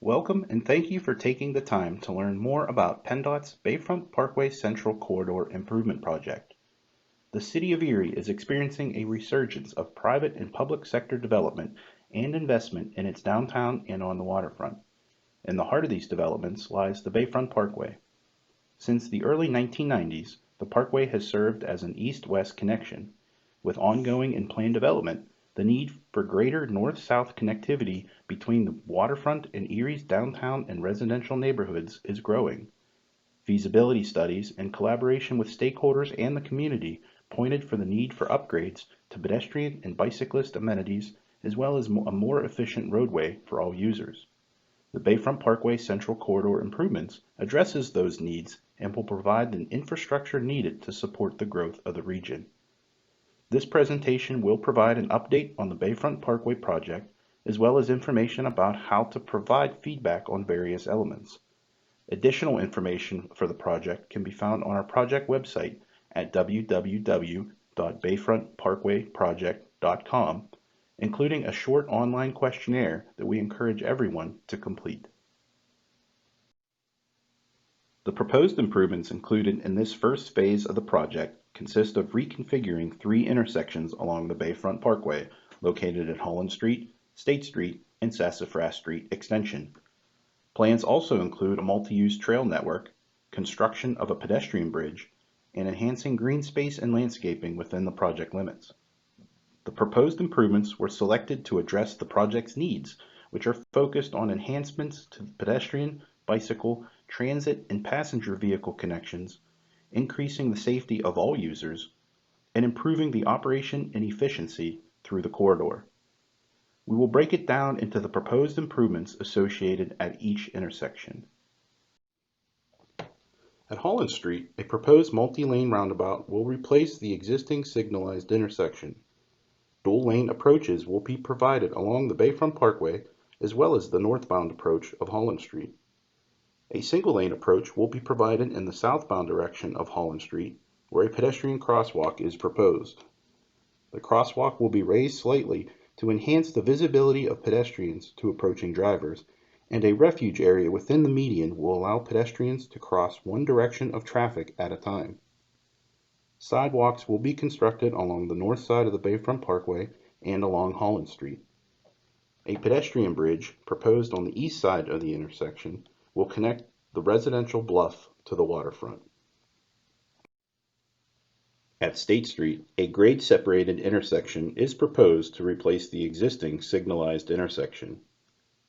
Welcome and thank you for taking the time to learn more about PennDOT's Bayfront Parkway Central Corridor Improvement Project. The City of Erie is experiencing a resurgence of private and public sector development and investment in its downtown and on the waterfront. In the heart of these developments lies the Bayfront Parkway. Since the early 1990s, the Parkway has served as an east-west connection. With ongoing and planned development, the need for greater north-south connectivity between the waterfront and Erie's downtown and residential neighborhoods is growing. Feasibility studies and collaboration with stakeholders and the community pointed for the need for upgrades to pedestrian and bicyclist amenities as well as a more efficient roadway for all users. The Bayfront Parkway Central Corridor improvements addresses those needs and will provide the infrastructure needed to support the growth of the region. This presentation will provide an update on the Bayfront Parkway project, as well as information about how to provide feedback on various elements. Additional information for the project can be found on our project website at www.bayfrontparkwayproject.com, including a short online questionnaire that we encourage everyone to complete. The proposed improvements included in this first phase of the project consist of reconfiguring three intersections along the Bayfront Parkway located at Holland Street, State Street, and Sassafras Street Extension. Plans also include a multi-use trail network, construction of a pedestrian bridge, and enhancing green space and landscaping within the project limits. The proposed improvements were selected to address the project's needs, which are focused on enhancements to pedestrian, bicycle, transit, and passenger vehicle connections, increasing the safety of all users, and improving the operation and efficiency through the corridor. We will break it down into the proposed improvements associated at each intersection. At Holland Street, a proposed multi-lane roundabout will replace the existing signalized intersection. Dual-lane approaches will be provided along the Bayfront Parkway as well as the northbound approach of Holland Street. A single-lane approach will be provided in the southbound direction of Holland Street, where a pedestrian crosswalk is proposed. The crosswalk will be raised slightly to enhance the visibility of pedestrians to approaching drivers, and a refuge area within the median will allow pedestrians to cross one direction of traffic at a time. Sidewalks will be constructed along the north side of the Bayfront Parkway and along Holland Street. A pedestrian bridge, proposed on the east side of the intersection, will connect the residential bluff to the waterfront. At State Street, a grade-separated intersection is proposed to replace the existing signalized intersection.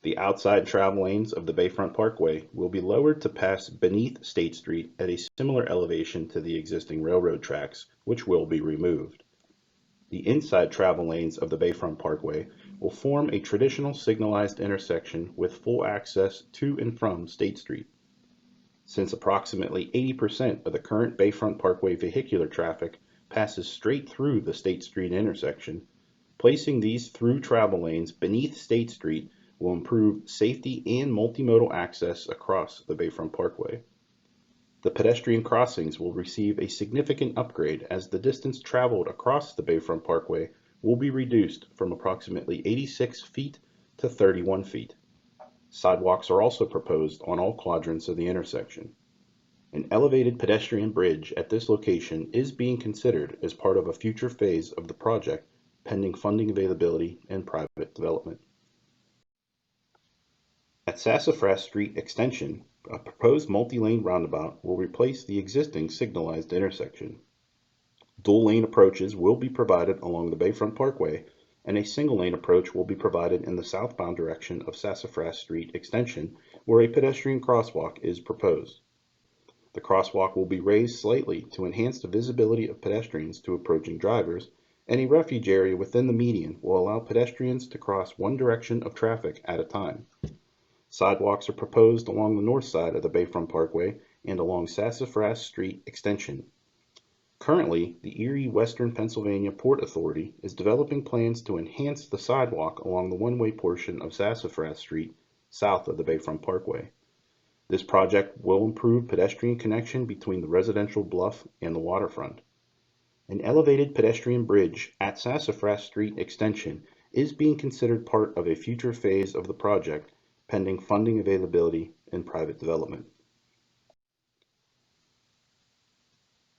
The outside travel lanes of the Bayfront Parkway will be lowered to pass beneath State Street at a similar elevation to the existing railroad tracks, which will be removed. The inside travel lanes of the Bayfront Parkway will form a traditional signalized intersection with full access to and from State Street. Since approximately 80% of the current Bayfront Parkway vehicular traffic passes straight through the State Street intersection, placing these through travel lanes beneath State Street will improve safety and multimodal access across the Bayfront Parkway. The pedestrian crossings will receive a significant upgrade as the distance traveled across the Bayfront Parkway will be reduced from approximately 86 feet to 31 feet. Sidewalks are also proposed on all quadrants of the intersection. An elevated pedestrian bridge at this location is being considered as part of a future phase of the project pending funding availability and private development. At Sassafras Street Extension, a proposed multi-lane roundabout will replace the existing signalized intersection. Dual-lane approaches will be provided along the Bayfront Parkway, and a single-lane approach will be provided in the southbound direction of Sassafras Street Extension, where a pedestrian crosswalk is proposed. The crosswalk will be raised slightly to enhance the visibility of pedestrians to approaching drivers, and a refuge area within the median will allow pedestrians to cross one direction of traffic at a time. Sidewalks are proposed along the north side of the Bayfront Parkway and along Sassafras Street Extension. Currently, the Erie Western Pennsylvania Port Authority is developing plans to enhance the sidewalk along the one-way portion of Sassafras Street south of the Bayfront Parkway. This project will improve pedestrian connection between the residential bluff and the waterfront. An elevated pedestrian bridge at Sassafras Street Extension is being considered part of a future phase of the project pending funding availability and private development.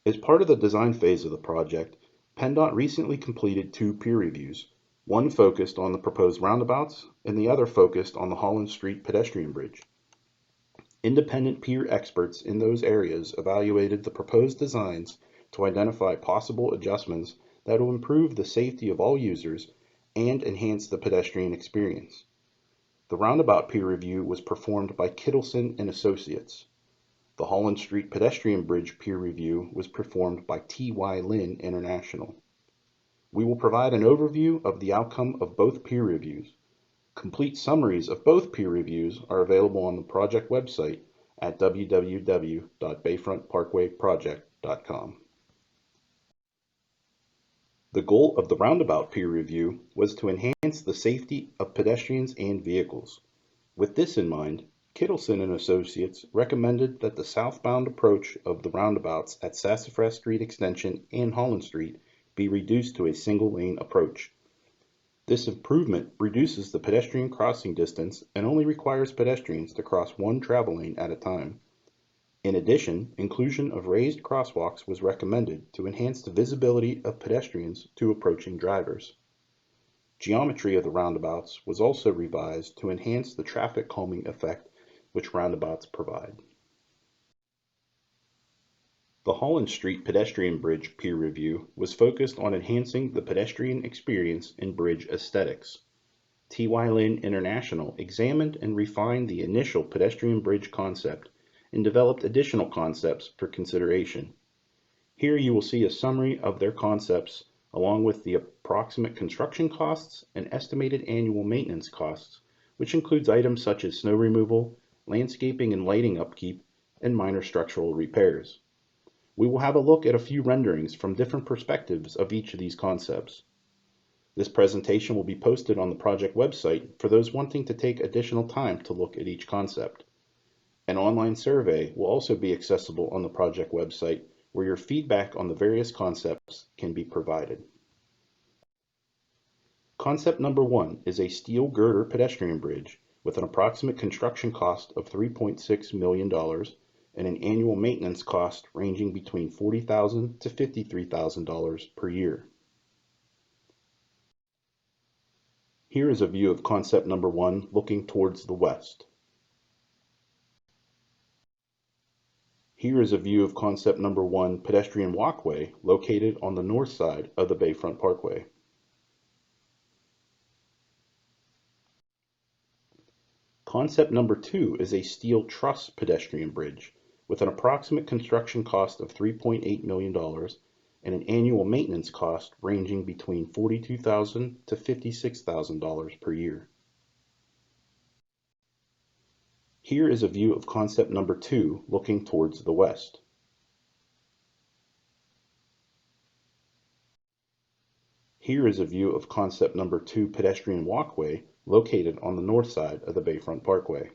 As part of the design phase of the project, PennDOT recently completed 2 peer reviews, one focused on the proposed roundabouts and the other focused on the Holland Street pedestrian bridge. Independent peer experts in those areas evaluated the proposed designs to identify possible adjustments that will improve the safety of all users and enhance the pedestrian experience. The roundabout peer review was performed by Kittleson and Associates. The Holland Street pedestrian bridge peer review was performed by T.Y. Lin International. We will provide an overview of the outcome of both peer reviews. Complete summaries of both peer reviews are available on the project website at www.bayfrontparkwayproject.com. The goal of the roundabout peer review was to enhance the safety of pedestrians and vehicles. With this in mind, Kittleson and Associates recommended that the southbound approach of the roundabouts at Sassafras Street Extension and Holland Street be reduced to a single-lane approach. This improvement reduces the pedestrian crossing distance and only requires pedestrians to cross one travel lane at a time. In addition, inclusion of raised crosswalks was recommended to enhance the visibility of pedestrians to approaching drivers. Geometry of the roundabouts was also revised to enhance the traffic calming effect which roundabouts provide. The Holland Street pedestrian bridge peer review was focused on enhancing the pedestrian experience and bridge aesthetics. T.Y. Lin International examined and refined the initial pedestrian bridge concept and developed additional concepts for consideration. Here you will see a summary of their concepts along with the approximate construction costs and estimated annual maintenance costs, which includes items such as snow removal, landscaping and lighting upkeep, and minor structural repairs. We will have a look at a few renderings from different perspectives of each of these concepts. This presentation will be posted on the project website for those wanting to take additional time to look at each concept. An online survey will also be accessible on the project website where your feedback on the various concepts can be provided. Concept number 1 is a steel girder pedestrian bridge with an approximate construction cost of $3.6 million and an annual maintenance cost ranging between $40,000 to $53,000 per year. Here is a view of concept number 1 looking towards the west. Here is a view of concept number 1 pedestrian walkway located on the north side of the Bayfront Parkway. Concept number 2 is a steel truss pedestrian bridge with an approximate construction cost of $3.8 million and an annual maintenance cost ranging between $42,000 to $56,000 per year. Here is a view of concept number 2 looking towards the west. Here is a view of concept number 2 pedestrian walkway located on the north side of the Bayfront Parkway.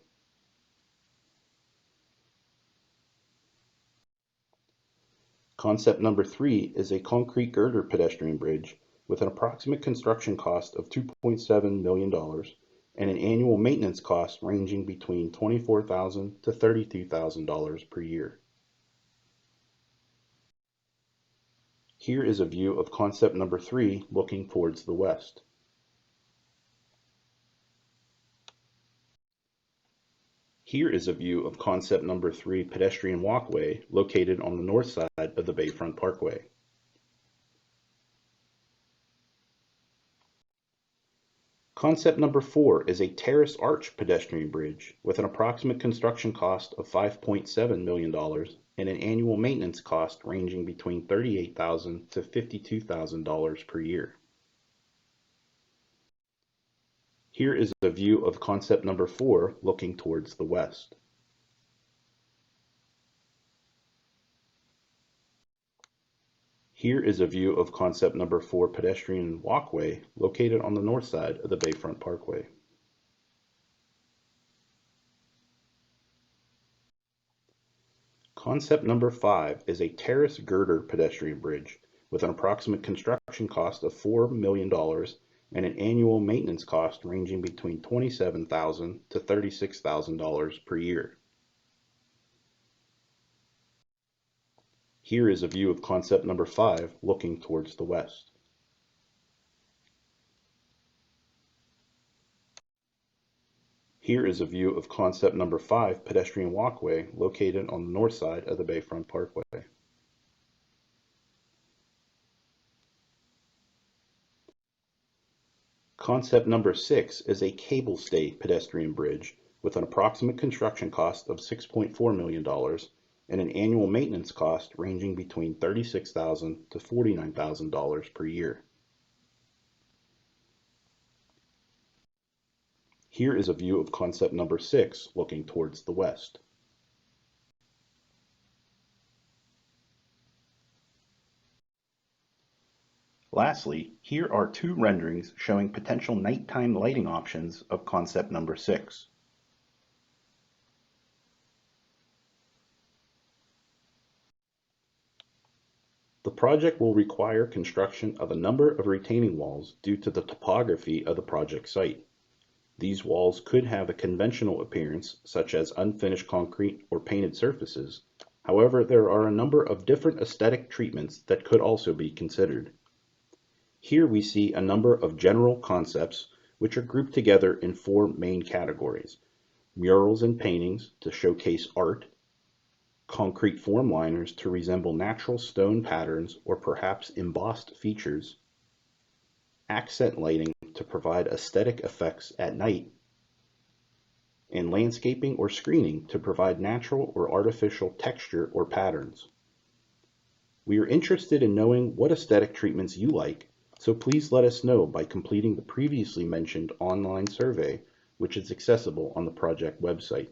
Concept number 3 is a concrete girder pedestrian bridge with an approximate construction cost of $2.7 million and an annual maintenance cost ranging between $24,000 to $32,000 per year. Here is a view of concept number 3 looking towards the west. Here is a view of concept number 3 pedestrian walkway located on the north side of the Bayfront Parkway. Concept number 4 is a terrace arch pedestrian bridge with an approximate construction cost of $5.7 million and an annual maintenance cost ranging between $38,000 to $52,000 per year. Here is a view of concept number 4 looking towards the west. Here is a view of concept number 4 pedestrian walkway located on the north side of the Bayfront Parkway. Concept number 5 is a terrace girder pedestrian bridge with an approximate construction cost of $4 million and an annual maintenance cost ranging between $27,000 to $36,000 per year. Here is a view of concept number 5 looking towards the west. Here is a view of concept number 5 pedestrian walkway located on the north side of the Bayfront Parkway. Concept number 6 is a cable stay pedestrian bridge with an approximate construction cost of $6.4 million and an annual maintenance cost ranging between $36,000 to $49,000 per year. Here is a view of concept number 6 looking towards the west. Lastly, here are two renderings showing potential nighttime lighting options of concept number 6. The project will require construction of a number of retaining walls due to the topography of the project site. These walls could have a conventional appearance, such as unfinished concrete or painted surfaces. However, there are a number of different aesthetic treatments that could also be considered. Here we see a number of general concepts which are grouped together in 4 main categories: murals and paintings to showcase art, concrete form liners to resemble natural stone patterns or perhaps embossed features, accent lighting to provide aesthetic effects at night, and landscaping or screening to provide natural or artificial texture or patterns. We are interested in knowing what aesthetic treatments you like, so please let us know by completing the previously mentioned online survey, which is accessible on the project website.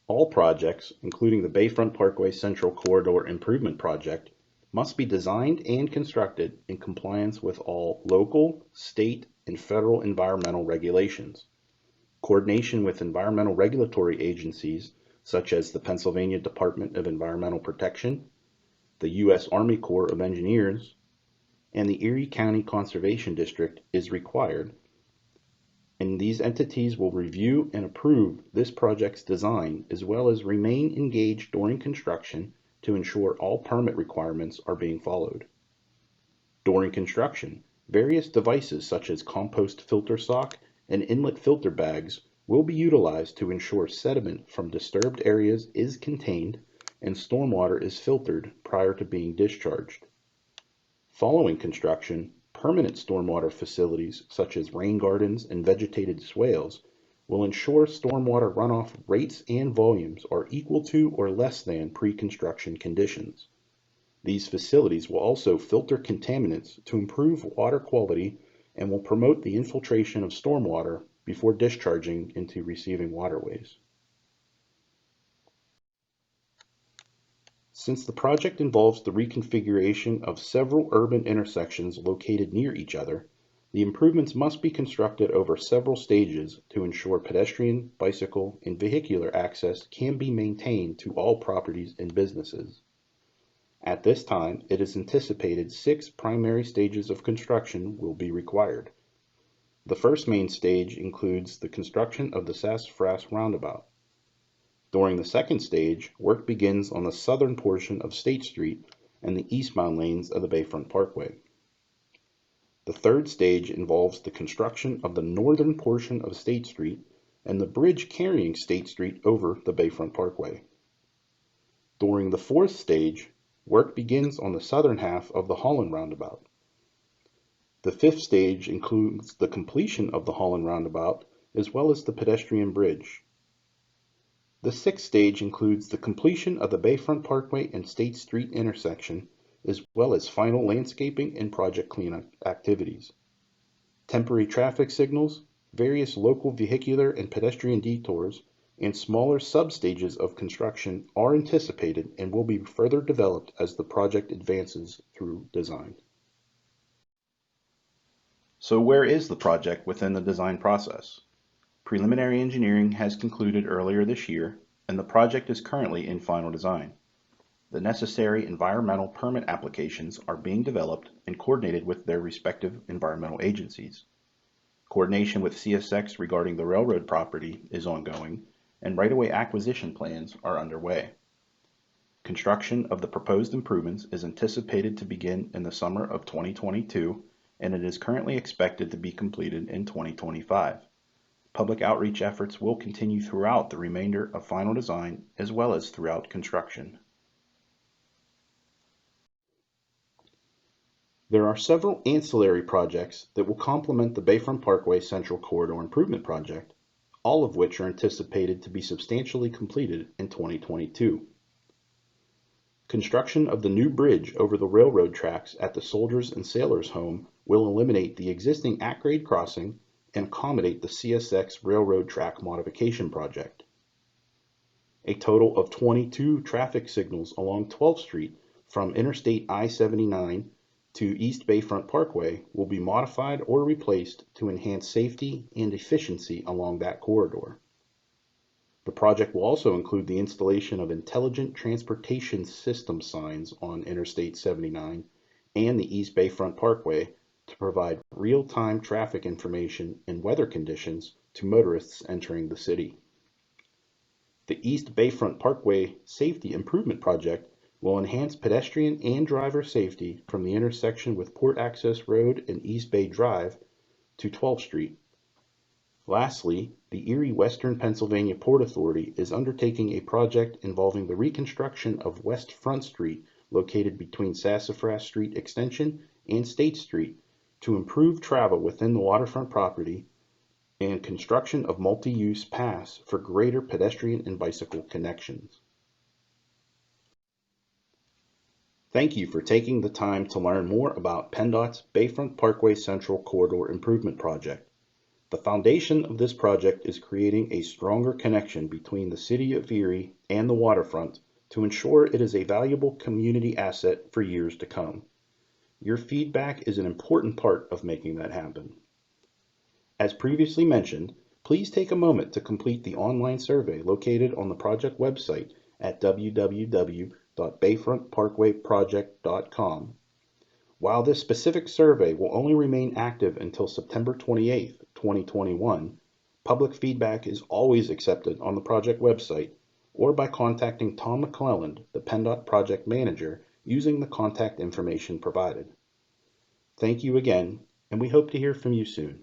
All projects, including the Bayfront Parkway Central Corridor Improvement Project, must be designed and constructed in compliance with all local, state, and federal environmental regulations. Coordination with environmental regulatory agencies such as the Pennsylvania Department of Environmental Protection, the U.S. Army Corps of Engineers, and the Erie County Conservation District is required, and these entities will review and approve this project's design as well as remain engaged during construction to ensure all permit requirements are being followed. During construction, various devices such as compost filter sock and inlet filter bags will be utilized to ensure sediment from disturbed areas is contained and stormwater is filtered prior to being discharged. Following construction, permanent stormwater facilities such as rain gardens and vegetated swales will ensure stormwater runoff rates and volumes are equal to or less than pre-construction conditions. These facilities will also filter contaminants to improve water quality and will promote the infiltration of stormwater before discharging into receiving waterways. Since the project involves the reconfiguration of several urban intersections located near each other, the improvements must be constructed over several stages to ensure pedestrian, bicycle, and vehicular access can be maintained to all properties and businesses. At this time, it is anticipated 6 primary stages of construction will be required. The first main stage includes the construction of the Sassafras Roundabout. During the second stage, work begins on the southern portion of State Street and the eastbound lanes of the Bayfront Parkway. The third stage involves the construction of the northern portion of State Street and the bridge carrying State Street over the Bayfront Parkway. During the fourth stage, work begins on the southern half of the Holland Roundabout. The fifth stage includes the completion of the Holland Roundabout as well as the pedestrian bridge. The sixth stage includes the completion of the Bayfront Parkway and State Street intersection, as well as final landscaping and project cleanup activities. Temporary traffic signals, various local vehicular and pedestrian detours, and smaller sub-stages of construction are anticipated and will be further developed as the project advances through design. So where is the project within the design process? Preliminary engineering has concluded earlier this year, and the project is currently in final design. The necessary environmental permit applications are being developed and coordinated with their respective environmental agencies. Coordination with CSX regarding the railroad property is ongoing, and right-of-way acquisition plans are underway. Construction of the proposed improvements is anticipated to begin in the summer of 2022, and it is currently expected to be completed in 2025. Public outreach efforts will continue throughout the remainder of final design as well as throughout construction. There are several ancillary projects that will complement the Bayfront Parkway Central Corridor Improvement Project, all of which are anticipated to be substantially completed in 2022. Construction of the new bridge over the railroad tracks at the Soldiers and Sailors Home will eliminate the existing at-grade crossing and accommodate the CSX railroad track modification project. A total of 22 traffic signals along 12th Street from Interstate I-79 to East Bayfront Parkway will be modified or replaced to enhance safety and efficiency along that corridor. The project will also include the installation of intelligent transportation system signs on Interstate 79 and the East Bayfront Parkway to provide real-time traffic information and weather conditions to motorists entering the city. The East Bayfront Parkway Safety Improvement Project will enhance pedestrian and driver safety from the intersection with Port Access Road and East Bay Drive to 12th Street. Lastly, the Erie Western Pennsylvania Port Authority is undertaking a project involving the reconstruction of West Front Street located between Sassafras Street Extension and State Street to improve travel within the waterfront property and construction of multi-use paths for greater pedestrian and bicycle connections. Thank you for taking the time to learn more about PennDOT's Bayfront Parkway Central Corridor Improvement Project. The foundation of this project is creating a stronger connection between the City of Erie and the waterfront to ensure it is a valuable community asset for years to come. Your feedback is an important part of making that happen. As previously mentioned, please take a moment to complete the online survey located on the project website at www.bayfrontparkwayproject.com. While this specific survey will only remain active until September 28, 2021, public feedback is always accepted on the project website or by contacting Tom McClelland, the PennDOT project manager, using the contact information provided. Thank you again, and we hope to hear from you soon.